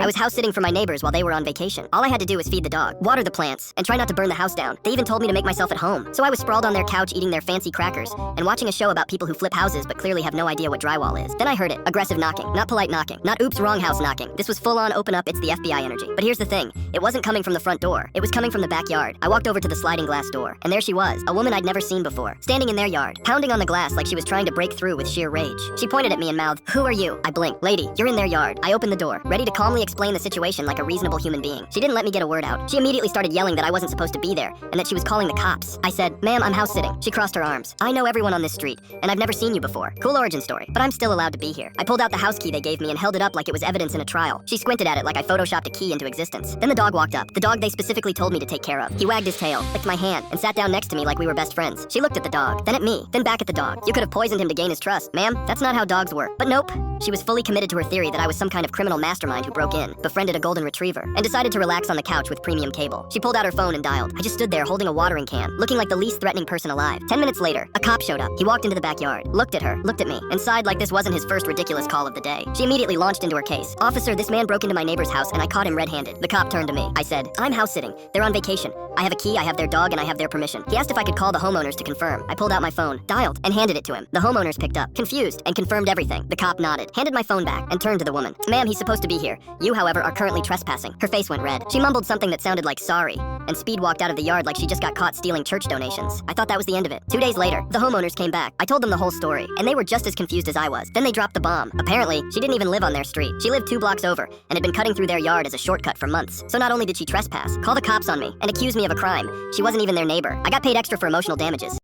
I was house sitting for my neighbors while they were on vacation. All I had to do was feed the dog, water the plants, and try not to burn the house down. They even told me to make myself at home. So I was sprawled on their couch eating their fancy crackers and watching a show about people who flip houses but clearly have no idea what drywall is. Then I heard it. Aggressive knocking. Not polite knocking. Not oops, wrong house knocking. This was full on open up, it's the FBI energy. But here's the thing. It wasn't coming from the front door. It was coming from the backyard. I walked over to the sliding glass door, and there she was, a woman I'd never seen before, standing in their yard, pounding on the glass like she was trying to break through with sheer rage. She pointed at me and mouthed, "Who are you?" I blinked. "Lady, you're in their yard." I opened the door, ready to calmly explain the situation like a reasonable human being. She didn't let me get a word out. She immediately started yelling that I wasn't supposed to be there, and that she was calling the cops. I said, "Ma'am, I'm house sitting." She crossed her arms. "I know everyone on this street, and I've never seen you before. Cool origin story, but I'm still allowed to be here." I pulled out the house key they gave me and held it up like it was evidence in a trial. She squinted at it like I photoshopped a key into existence. Then the dog walked up, the dog they specifically told me to take care of. He wagged his tail, licked my hand, and sat down next to me like we were best friends. She looked at the dog, then at me, then back at the dog. "You could have poisoned him to gain his trust. Ma'am, that's not how dogs work." But nope. She was fully committed to her theory that I was some kind of criminal mastermind who broke in, befriended a golden retriever, and decided to relax on the couch with premium cable. She pulled out her phone and dialed. I just stood there holding a watering can, looking like the least threatening person alive. 10 minutes later, a cop showed up. He walked into the backyard, looked at her, looked at me, and sighed like this wasn't his first ridiculous call of the day. She immediately launched into her case. "Officer, this man broke into my neighbor's house and I caught him red-handed." The cop turned to me. I said, "I'm house sitting. They're on vacation. I have a key, I have their dog, and I have their permission." He asked if I could call the homeowners to confirm. I pulled out my phone, dialed, and handed it to him. The homeowners picked up, confused, and confirmed everything. The cop nodded, handed my phone back, and turned to the woman. "Ma'am, he's supposed to be here. You, however, are currently trespassing." Her face went red. She mumbled something that sounded like sorry, and speed walked out of the yard like she just got caught stealing church donations. I thought that was the end of it. 2 days later, the homeowners came back. I told them the whole story, and they were just as confused as I was. Then they dropped the bomb. Apparently, she didn't even live on their street. She lived 2 blocks over, and had been cutting through their yard as a shortcut for months. So not only did she trespass, call the cops on me, and accuse me of a crime, she wasn't even their neighbor. I got paid extra for emotional damages.